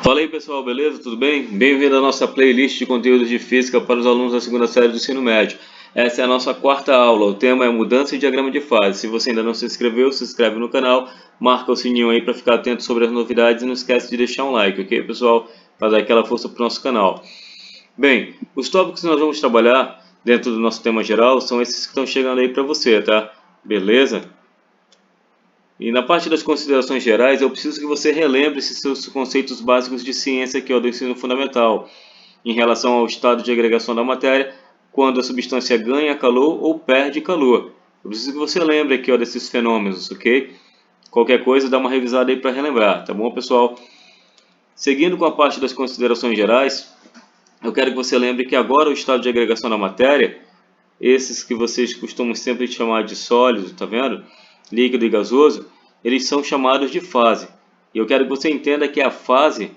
Fala aí pessoal, beleza? Tudo bem? Bem-vindo à nossa playlist de conteúdos de física para os alunos da segunda série do ensino médio. Essa é a nossa quarta aula, o tema é mudança de diagrama de fase. Se você ainda não se inscreveu, se inscreve no canal, marca o sininho aí para ficar atento sobre as novidades e não esquece de deixar um like, ok pessoal? Para dar aquela força para o nosso canal. Bem, os tópicos que nós vamos trabalhar dentro do nosso tema geral são esses que estão chegando aí para você, tá? Beleza? E na parte das considerações gerais, eu preciso que você relembre esses seus conceitos básicos de ciência aqui, ó, do ensino fundamental, em relação ao estado de agregação da matéria, quando a substância ganha calor ou perde calor. Eu preciso que você lembre aqui, ó, desses fenômenos, ok? Qualquer coisa, dá uma revisada aí para relembrar, tá bom, pessoal? Seguindo com a parte das considerações gerais, eu quero que você lembre que agora o estado de agregação da matéria, esses que vocês costumam sempre chamar de sólido, tá vendo? Líquido e gasoso, eles são chamados de fase. E eu quero que você entenda que a fase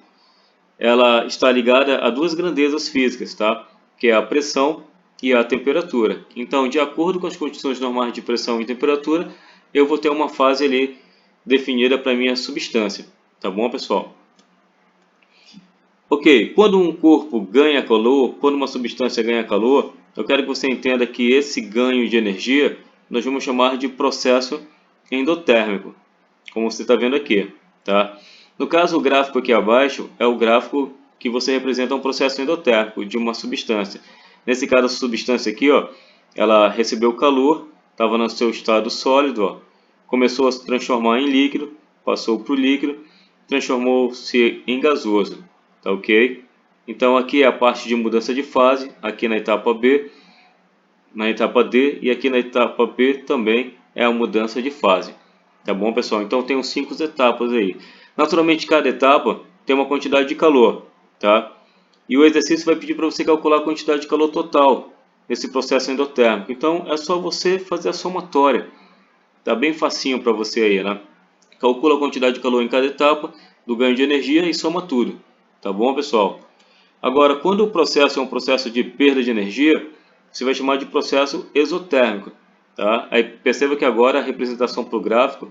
ela está ligada a duas grandezas físicas, tá? Que é a pressão e a temperatura. Então, de acordo com as condições normais de pressão e temperatura, eu vou ter uma fase ali definida para a minha substância. Tá bom, pessoal? Ok, quando um corpo ganha calor, quando uma substância ganha calor, eu quero que você entenda que esse ganho de energia nós vamos chamar de processo endotérmico, como você está vendo aqui, tá? No caso, o gráfico aqui abaixo é o gráfico que você representa um processo endotérmico de uma substância. Nesse caso, a substância aqui, ó, ela recebeu calor, estava no seu estado sólido, ó, começou a se transformar em líquido, passou para o líquido, transformou-se em gasoso. Tá ok? Então aqui é a parte de mudança de fase, aqui na etapa B, na etapa D e aqui na etapa B também é a mudança de fase. Tá bom, pessoal? Então tem uns 5 etapas aí. Naturalmente cada etapa tem uma quantidade de calor, tá? E o exercício vai pedir para você calcular a quantidade de calor total nesse processo endotérmico. Então é só você fazer a somatória. Tá bem facinho para você aí, né? Calcula a quantidade de calor em cada etapa do ganho de energia e soma tudo. Tá bom, pessoal? Agora, quando o processo é um processo de perda de energia, você vai chamar de processo exotérmico. Tá? Aí perceba que agora a representação para o gráfico,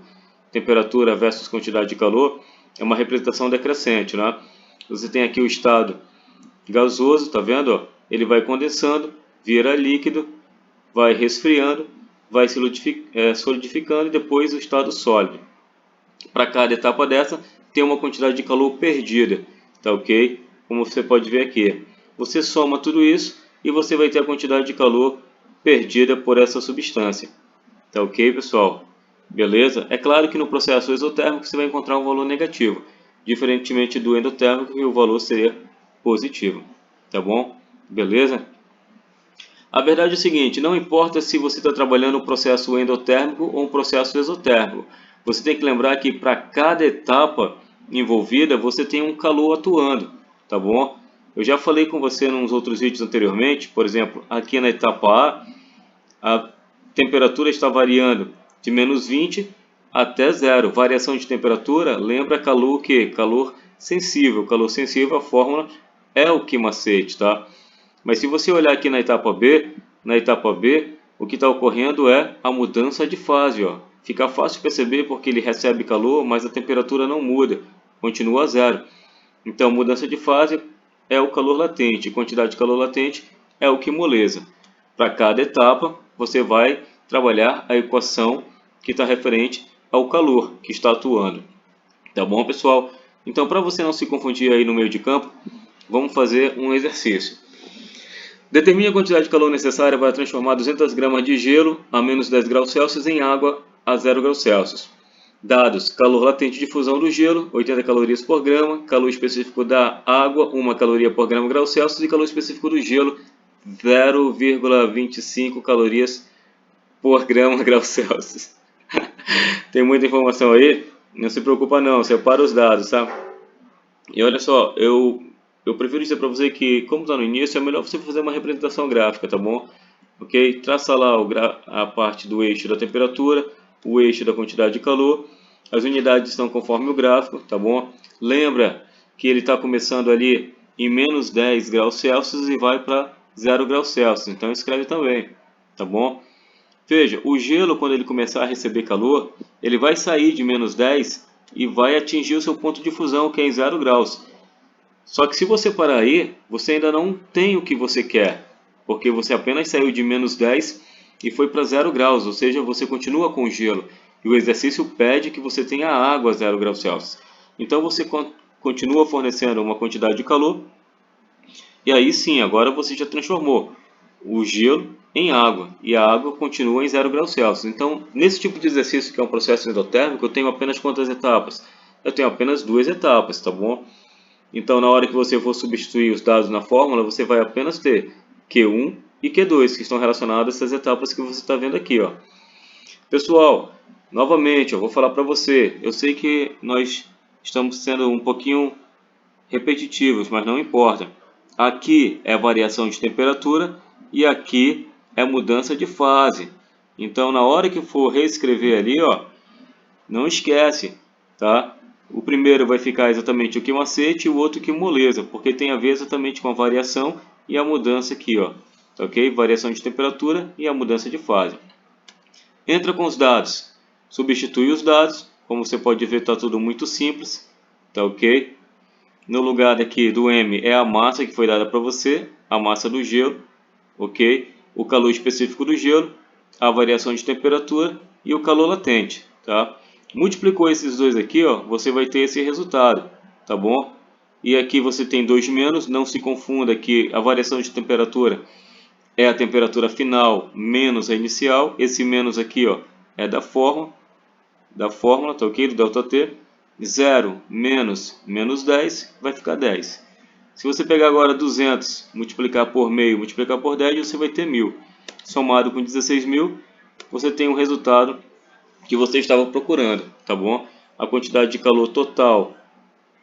temperatura versus quantidade de calor, é uma representação decrescente. Né? Você tem aqui o estado gasoso, tá vendo? Ó? Ele vai condensando, vira líquido, vai resfriando, vai solidificando e depois o estado sólido. Para cada etapa dessa, tem uma quantidade de calor perdida, tá ok? Como você pode ver aqui. Você soma tudo isso e você vai ter a quantidade de calor perdida por essa substância. Tá ok, pessoal? Beleza? É claro que no processo exotérmico você vai encontrar um valor negativo, diferentemente do endotérmico, que o valor seria positivo. Tá bom? Beleza? A verdade é o seguinte, não importa se você está trabalhando um processo endotérmico ou um processo exotérmico. Você tem que lembrar que para cada etapa envolvida, você tem um calor atuando, tá bom? Eu já falei com você nos outros vídeos anteriormente, por exemplo, aqui na etapa a temperatura está variando de menos 20 até zero. Variação de temperatura lembra calor que? Calor sensível. Calor sensível, a fórmula é o quimacete, tá? Mas se você olhar aqui na etapa B, o que está ocorrendo é a mudança de fase. Ó. Fica fácil perceber porque ele recebe calor, mas a temperatura não muda, continua a zero. Então, mudança de fase é o calor latente, quantidade de calor latente é o que moleza. Para cada etapa, você vai trabalhar a equação que está referente ao calor que está atuando. Tá bom, pessoal? Então, para você não se confundir aí no meio de campo, vamos fazer um exercício. Determine a quantidade de calor necessária para transformar 200 gramas de gelo a menos 10 graus Celsius em água a 0 graus Celsius. Dados: calor latente de fusão do gelo, 80 calorias por grama, calor específico da água, 1 caloria por grama grau Celsius e calor específico do gelo, 0,25 calorias por grama grau Celsius. Tem muita informação aí? Não se preocupa não, separa os dados, tá? E olha só, eu prefiro dizer para você que, como está no início, é melhor você fazer uma representação gráfica, tá bom? Ok? Traça lá a parte do eixo da temperatura, o eixo da quantidade de calor. As unidades estão conforme o gráfico, tá bom? Lembra que ele está começando ali em menos 10 graus Celsius e vai para 0 graus Celsius. Então escreve também, tá bom? Veja, o gelo, quando ele começar a receber calor, ele vai sair de menos 10 e vai atingir o seu ponto de fusão, que é em 0 graus. Só que se você parar aí, você ainda não tem o que você quer, porque você apenas saiu de -10 e foi para 0 graus, ou seja, você continua com gelo. E o exercício pede que você tenha água a 0 graus Celsius. Então você continua fornecendo uma quantidade de calor, e aí sim, agora você já transformou o gelo em água, e a água continua em 0 graus Celsius. Então, nesse tipo de exercício que é um processo endotérmico, eu tenho apenas quantas etapas? Eu tenho apenas 2 etapas, tá bom? Então, na hora que você for substituir os dados na fórmula, você vai apenas ter Q1 e Q2, que estão relacionados a essas etapas que você está vendo aqui, ó. Pessoal, novamente, eu vou falar para você. Eu sei que nós estamos sendo um pouquinho repetitivos, mas não importa. Aqui é variação de temperatura e aqui é mudança de fase. Então, na hora que for reescrever ali, ó, não esquece, tá? O primeiro vai ficar exatamente o que macete e o outro que moleza, porque tem a ver exatamente com a variação e a mudança aqui, ó. Tá ok? Variação de temperatura e a mudança de fase. Entra com os dados, substitui os dados, como você pode ver está tudo muito simples, tá ok? No lugar daqui do M é a massa que foi dada para você, a massa do gelo, ok? O calor específico do gelo, a variação de temperatura e o calor latente, tá? Multiplicou esses dois aqui, ó, você vai ter esse resultado, tá bom? E aqui você tem 2 menos, não se confunda que a variação de temperatura é a temperatura final menos a inicial. Esse menos aqui, ó, é da fórmula, tá ok? Do ΔT. 0 menos menos 10 vai ficar 10. Se você pegar agora 200, multiplicar por meio, multiplicar por 10, você vai ter 1000. Somado com 16.000, você tem o resultado que você estava procurando, tá bom? A quantidade de calor total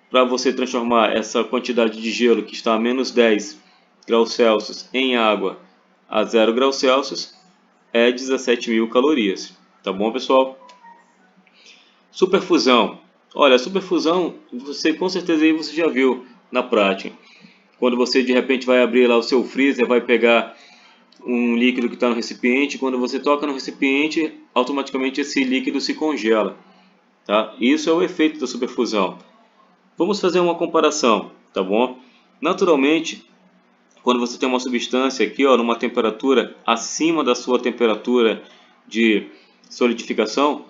para você transformar essa quantidade de gelo que está a menos 10 graus Celsius em água a 0 graus Celsius é 17.000 calorias, tá bom, pessoal? Superfusão. Olha, a superfusão, você com certeza aí você já viu na prática. Quando você de repente vai abrir lá o seu freezer, vai pegar um líquido que está no recipiente, quando você toca no recipiente, automaticamente esse líquido se congela, tá? Isso é o efeito da superfusão. Vamos fazer uma comparação, tá bom? Naturalmente, quando você tem uma substância aqui, ó, numa temperatura acima da sua temperatura de solidificação,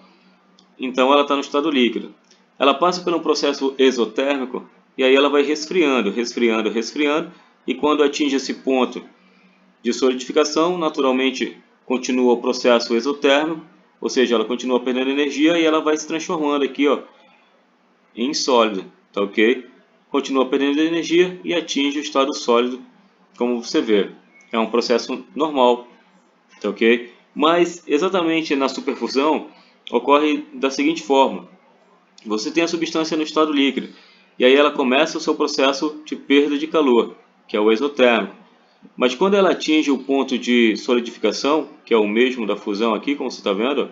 então ela está no estado líquido. Ela passa por um processo exotérmico e aí ela vai resfriando, resfriando, resfriando, e quando atinge esse ponto de solidificação, naturalmente continua o processo exotérmico, ou seja, ela continua perdendo energia e ela vai se transformando aqui, ó, em sólido, tá ok? Continua perdendo energia e atinge o estado sólido, como você vê. É um processo normal, tá ok? Mas exatamente na superfusão ocorre da seguinte forma: você tem a substância no estado líquido e aí ela começa o seu processo de perda de calor, que é o exotérmico. Mas quando ela atinge o ponto de solidificação, que é o mesmo da fusão aqui, como você está vendo,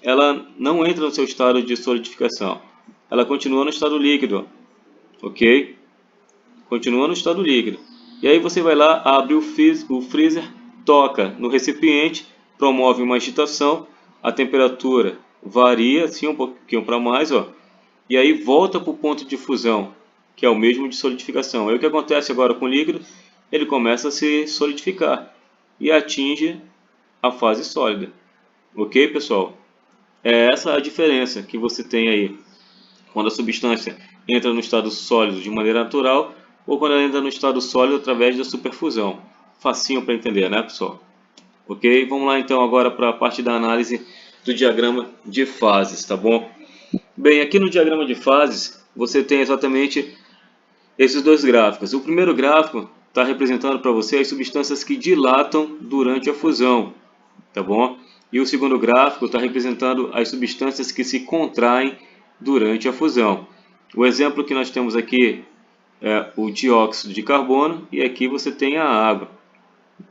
ela não entra no seu estado de solidificação. Ela continua no estado líquido, ok? Continua no estado líquido. E aí você vai lá, abre o freezer, toca no recipiente, promove uma agitação, a temperatura varia assim um pouquinho para mais, ó, e aí volta para o ponto de fusão, que é o mesmo de solidificação. Aí o que acontece agora com o líquido? Ele começa a se solidificar e atinge a fase sólida. Ok, pessoal? É essa a diferença que você tem aí quando a substância entra no estado sólido de maneira natural ou quando ela entra no estado sólido através da superfusão. Facinho para entender, né, pessoal? Ok? Vamos lá então agora para a parte da análise do diagrama de fases, tá bom? Bem, aqui no diagrama de fases você tem exatamente esses dois gráficos. O primeiro gráfico está representando para você as substâncias que dilatam durante a fusão, tá bom? E o segundo gráfico está representando as substâncias que se contraem durante a fusão. O exemplo que nós temos aqui é o dióxido de carbono e aqui você tem a água,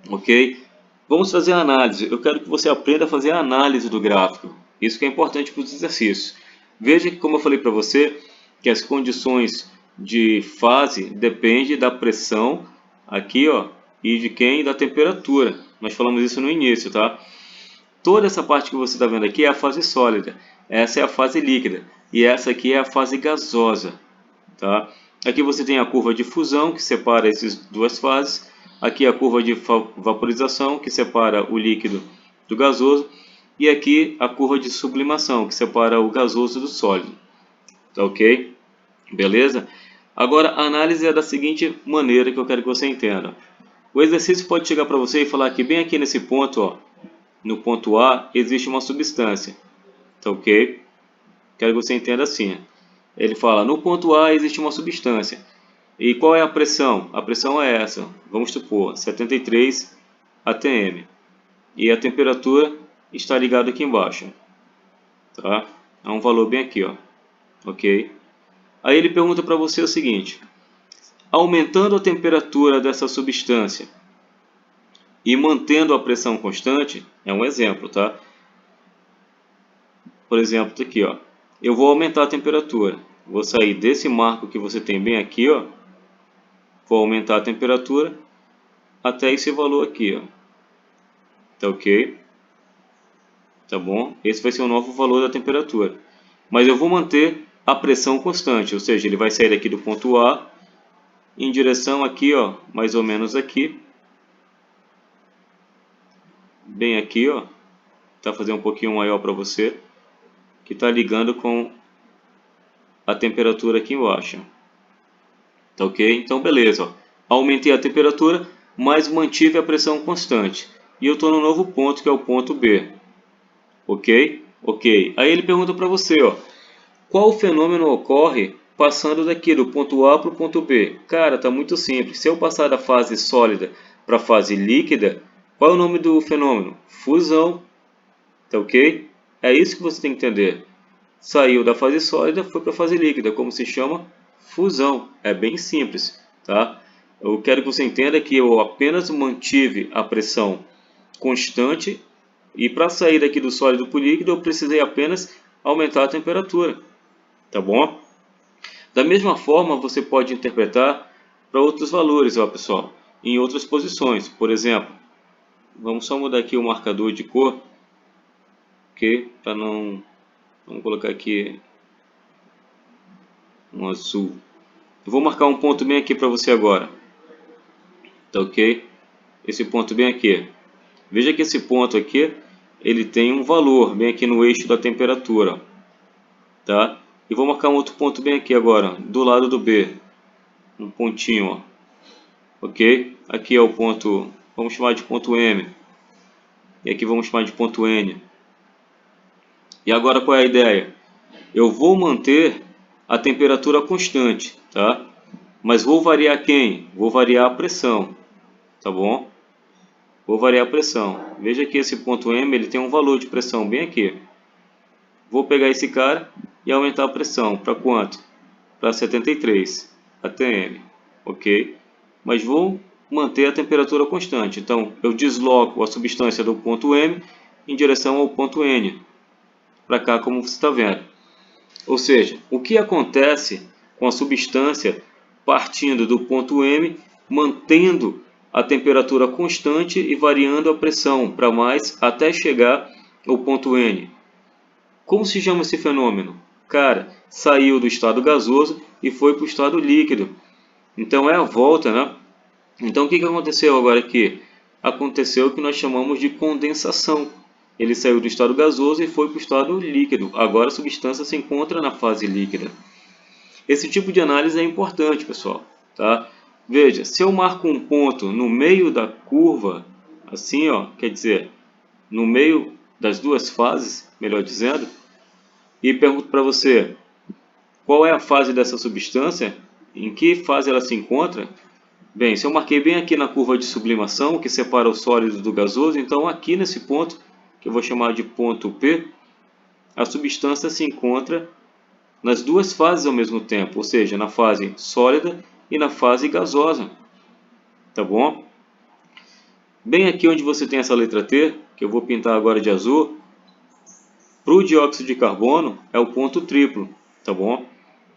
ok? Vamos fazer a análise. Eu quero que você aprenda a fazer a análise do gráfico. Isso que é importante para os exercícios. Veja que, como eu falei para você, que as condições de fase dependem da pressão aqui, ó, e de quem? Da temperatura. Nós falamos isso no início, tá? Toda essa parte que você está vendo aqui é a fase sólida. Essa é a fase líquida. E essa aqui é a fase gasosa, tá? Aqui você tem a curva de fusão, que separa essas duas fases. Aqui a curva de vaporização, que separa o líquido do gasoso. E aqui a curva de sublimação, que separa o gasoso do sólido. Tá ok? Beleza? Agora a análise é da seguinte maneira que eu quero que você entenda. O exercício pode chegar para você e falar que bem aqui nesse ponto, ó, no ponto A, existe uma substância. Tá ok? Quero que você entenda assim. Ele fala, no ponto A existe uma substância. E qual é a pressão? A pressão é essa. Vamos supor, 73 atm. E a temperatura está ligada aqui embaixo. Tá? É um valor bem aqui, ó. Ok? Aí ele pergunta para você o seguinte. Aumentando a temperatura dessa substância e mantendo a pressão constante, é um exemplo, tá? Por exemplo, tá aqui, ó. Eu vou aumentar a temperatura. Vou sair desse marco que você tem bem aqui, ó. Vou aumentar a temperatura até esse valor aqui, ó. Tá ok? Tá bom? Esse vai ser o novo valor da temperatura. Mas eu vou manter a pressão constante, ou seja, ele vai sair daqui do ponto A em direção aqui, ó, mais ou menos aqui. Bem aqui, ó. Tá fazendo um pouquinho maior para você, que tá ligando com a temperatura aqui embaixo. Tá ok? Então, beleza, ó. Aumentei a temperatura, mas mantive a pressão constante. E eu estou no novo ponto, que é o ponto B. Ok? Ok. Aí ele pergunta para você, ó, qual fenômeno ocorre passando daqui do ponto A para o ponto B? Cara, tá muito simples. Se eu passar da fase sólida para a fase líquida, qual é o nome do fenômeno? Fusão. Tá ok? É isso que você tem que entender. Saiu da fase sólida, foi para a fase líquida, como se chama? Fusão. É bem simples, tá? Eu quero que você entenda que eu apenas mantive a pressão constante e para sair daqui do sólido para o líquido eu precisei apenas aumentar a temperatura, tá bom? Da mesma forma você pode interpretar para outros valores, ó, pessoal, em outras posições. Por exemplo, vamos só mudar aqui o marcador de cor, ok? Para não, vamos colocar aqui um azul. Eu vou marcar um ponto bem aqui para você agora, tá ok? Esse ponto bem aqui. Veja que esse ponto aqui, ele tem um valor bem aqui no eixo da temperatura, tá? E vou marcar um outro ponto bem aqui agora, do lado do B, um pontinho, ó. Ok? Aqui é o ponto, vamos chamar de ponto M, e aqui vamos chamar de ponto N. E agora qual é a ideia? Eu vou manter a temperatura constante, tá? Mas vou variar quem? Vou variar a pressão, tá bom? Vou variar a pressão. Veja que esse ponto M ele tem um valor de pressão bem aqui. Vou pegar esse cara e aumentar a pressão. Para quanto? Para 73 atm. Ok? Mas vou manter a temperatura constante. Então, eu desloco a substância do ponto M em direção ao ponto N. Para cá, como você está vendo. Ou seja, o que acontece com a substância partindo do ponto M, mantendo a temperatura constante e variando a pressão para mais até chegar ao ponto N. Como se chama esse fenômeno? Cara, saiu do estado gasoso e foi para o estado líquido. Então é a volta, né? Então o que aconteceu agora aqui? Aconteceu o que nós chamamos de condensação. Ele saiu do estado gasoso e foi para o estado líquido. Agora a substância se encontra na fase líquida. Esse tipo de análise é importante, pessoal, tá? Veja, se eu marco um ponto no meio da curva, assim, ó, quer dizer, no meio das duas fases, melhor dizendo, e pergunto para você, qual é a fase dessa substância? Em que fase ela se encontra? Bem, se eu marquei bem aqui na curva de sublimação, que separa o sólido do gasoso, então aqui nesse ponto, que eu vou chamar de ponto P, a substância se encontra nas duas fases ao mesmo tempo, ou seja, na fase sólida e na fase gasosa, tá bom? Bem aqui onde você tem essa letra T, que eu vou pintar agora de azul, para o dióxido de carbono é o ponto triplo, tá bom?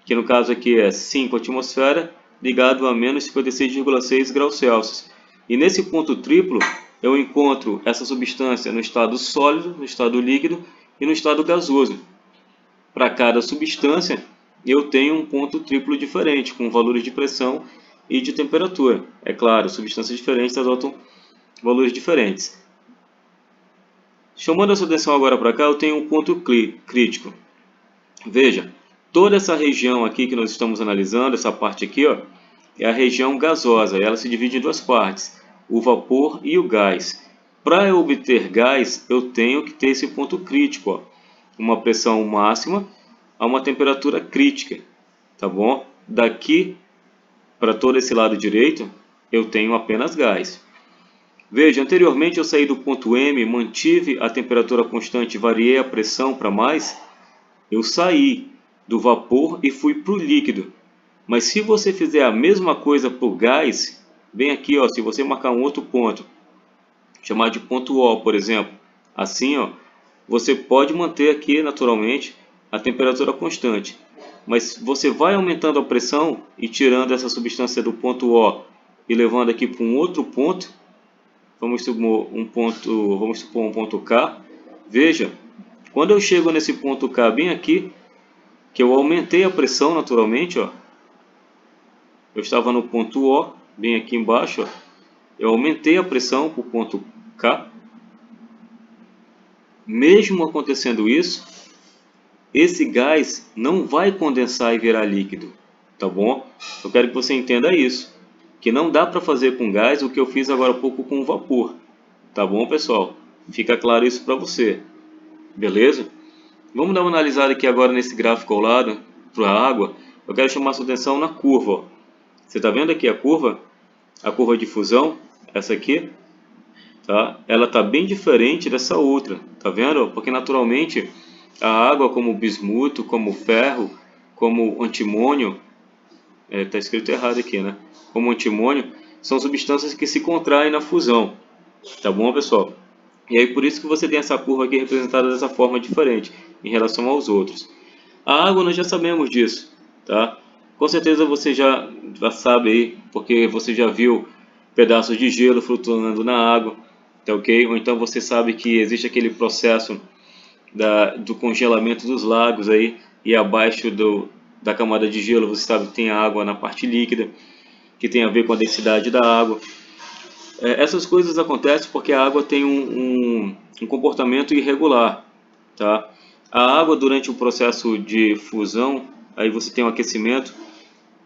Que no caso aqui é 5 atmosfera ligado a menos 56,6 graus Celsius. E nesse ponto triplo eu encontro essa substância no estado sólido, no estado líquido e no estado gasoso. Para cada substância eu tenho um ponto triplo diferente, com valores de pressão e de temperatura. É claro, substâncias diferentes adotam valores diferentes. Chamando a sua atenção agora para cá, eu tenho um ponto crítico. Veja, toda essa região aqui que nós estamos analisando, essa parte aqui, ó, é a região gasosa. Ela se divide em duas partes, o vapor e o gás. Para eu obter gás, eu tenho que ter esse ponto crítico, ó, uma pressão máxima a uma temperatura crítica, tá bom? Daqui para todo esse lado direito, eu tenho apenas gás. Veja, anteriormente eu saí do ponto M, mantive a temperatura constante, variei a pressão para mais, eu saí do vapor e fui para o líquido. Mas se você fizer a mesma coisa para o gás, bem aqui, ó, se você marcar um outro ponto, chamar de ponto O, por exemplo, assim, ó, você pode manter aqui naturalmente a temperatura constante. Mas você vai aumentando a pressão e tirando essa substância do ponto O e levando aqui para um outro ponto. Vamos supor um ponto K. Veja, quando eu chego nesse ponto K bem aqui, que eu aumentei a pressão naturalmente, ó, eu estava no ponto O, bem aqui embaixo, ó, eu aumentei a pressão para o ponto K. Mesmo acontecendo isso, esse gás não vai condensar e virar líquido, tá bom? Eu quero que você entenda isso, que não dá para fazer com gás o que eu fiz agora há pouco com o vapor, tá bom, pessoal? Fica claro isso para você, beleza? Vamos dar uma analisada aqui agora nesse gráfico ao lado, para a água. Eu quero chamar sua atenção na curva, ó. Você está vendo aqui a curva de fusão, essa aqui, tá? Ela está bem diferente dessa outra, tá vendo? Porque naturalmente a água, como bismuto, como ferro, como antimônio, está escrito errado aqui, né? Como antimônio, são substâncias que se contraem na fusão, tá bom, pessoal? E aí por isso que você tem essa curva aqui representada dessa forma diferente em relação aos outros. A água nós já sabemos disso, tá? Com certeza você já sabe aí, porque você já viu pedaços de gelo flutuando na água, tá ok? Ou então você sabe que existe aquele processo do congelamento dos lagos aí, e abaixo da camada de gelo você sabe que tem água na parte líquida, que tem a ver com a densidade da água. Essas coisas acontecem porque a água tem um comportamento irregular, tá? A água, durante o processo de fusão, aí você tem um aquecimento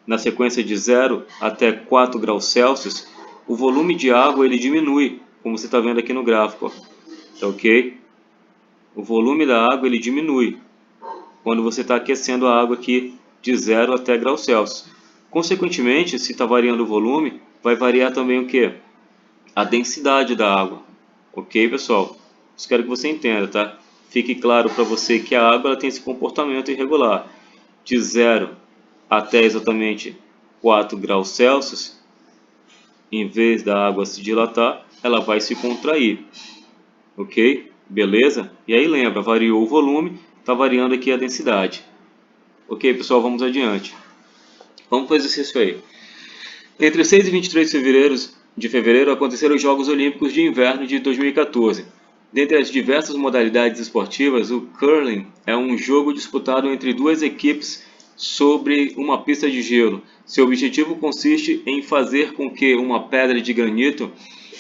na sequência de 0 até 4 graus Celsius, o volume de água ele diminui, como você está vendo aqui no gráfico, ó. Tá ok? O volume da água ele diminui quando você está aquecendo a água aqui de 0 até graus Celsius. Consequentemente, se está variando o volume, vai variar também o que? A densidade da água. Ok, pessoal? Espero que você entenda, tá? Fique claro para você que a água ela tem esse comportamento irregular. De 0 até exatamente 4 graus Celsius, em vez da água se dilatar, ela vai se contrair. Ok? Beleza? E aí lembra, variou o volume, está variando aqui a densidade. Ok, pessoal, vamos adiante. Vamos para o exercício aí. Entre 6 e 23 de fevereiro aconteceram os Jogos Olímpicos de Inverno de 2014. Dentre as diversas modalidades esportivas, o curling é um jogo disputado entre duas equipes sobre uma pista de gelo. Seu objetivo consiste em fazer com que uma pedra de granito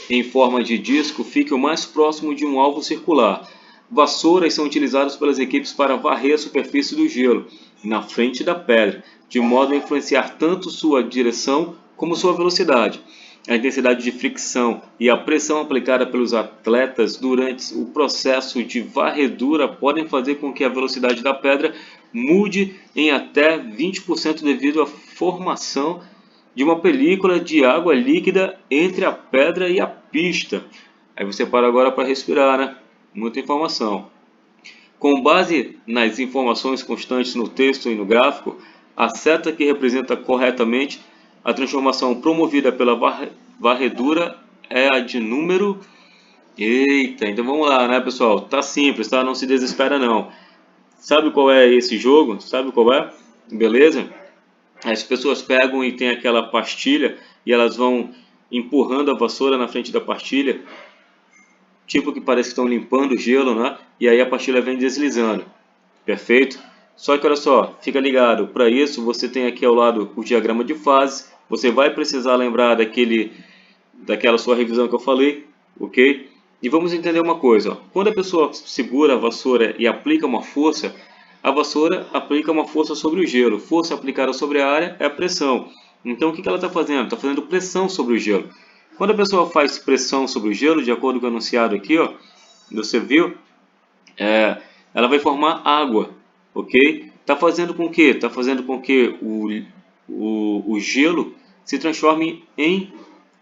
em forma de disco fique o mais próximo de um alvo circular. Vassouras são utilizadas pelas equipes para varrer a superfície do gelo na frente da pedra, de modo a influenciar tanto sua direção como sua velocidade. A intensidade de fricção e a pressão aplicada pelos atletas durante o processo de varredura podem fazer com que a velocidade da pedra mude em até 20% devido à formação de uma película de água líquida entre a pedra e a pista. Aí você para agora para respirar, né? Muita informação. Com base nas informações constantes no texto e no gráfico, a seta que representa corretamente a transformação promovida pela varredura é a de número... Eita, então vamos lá, né, pessoal? Tá simples, tá? Não se desespera, não. Sabe qual é esse jogo? Sabe qual é? Beleza? As pessoas pegam e tem aquela pastilha e elas vão empurrando a vassoura na frente da pastilha, tipo que parece que estão limpando o gelo, né? E aí a pastilha vem deslizando. Perfeito? Só que olha só, fica ligado, para isso você tem aqui ao lado o diagrama de fases, você vai precisar lembrar daquela sua revisão que eu falei, ok? E vamos entender uma coisa, ó. Quando a pessoa segura a vassoura e aplica uma força, a vassoura aplica uma força sobre o gelo. Força aplicada sobre a área é a pressão. Então o que ela está fazendo? Está fazendo pressão sobre o gelo. Quando a pessoa faz pressão sobre o gelo, de acordo com o enunciado aqui, ó, você viu, ela vai formar água, ok? Está fazendo com que? Está fazendo com que o gelo se transforme em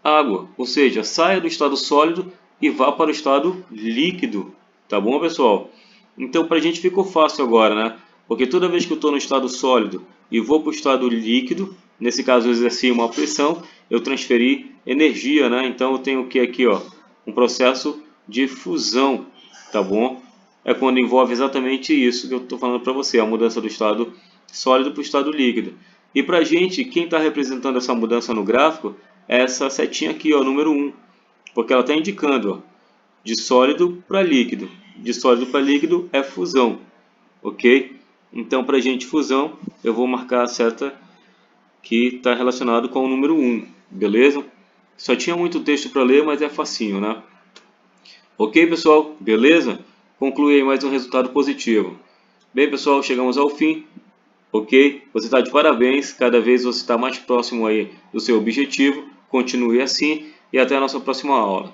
água, ou seja, saia do estado sólido e vá para o estado líquido, tá bom, pessoal? Então, para a gente ficou fácil agora, né? Porque toda vez que eu estou no estado sólido e vou para o estado líquido, nesse caso eu exerci uma pressão, eu transferi energia, né? Então, eu tenho o que aqui, ó? Um processo de fusão, tá bom? É quando envolve exatamente isso que eu estou falando para você, a mudança do estado sólido para o estado líquido. E para a gente, quem está representando essa mudança no gráfico é essa setinha aqui, ó, número 1, porque ela está indicando, ó, de sólido para líquido. De sólido para líquido é fusão, ok? Então, para a gente fusão, eu vou marcar a seta que está relacionado com o número 1, beleza? Só tinha muito texto para ler, mas é facinho, né? Ok, pessoal? Beleza? Conclui aí mais um resultado positivo. Bem, pessoal, chegamos ao fim. Ok? Você está de parabéns. Cada vez você está mais próximo aí do seu objetivo. Continue assim e até a nossa próxima aula.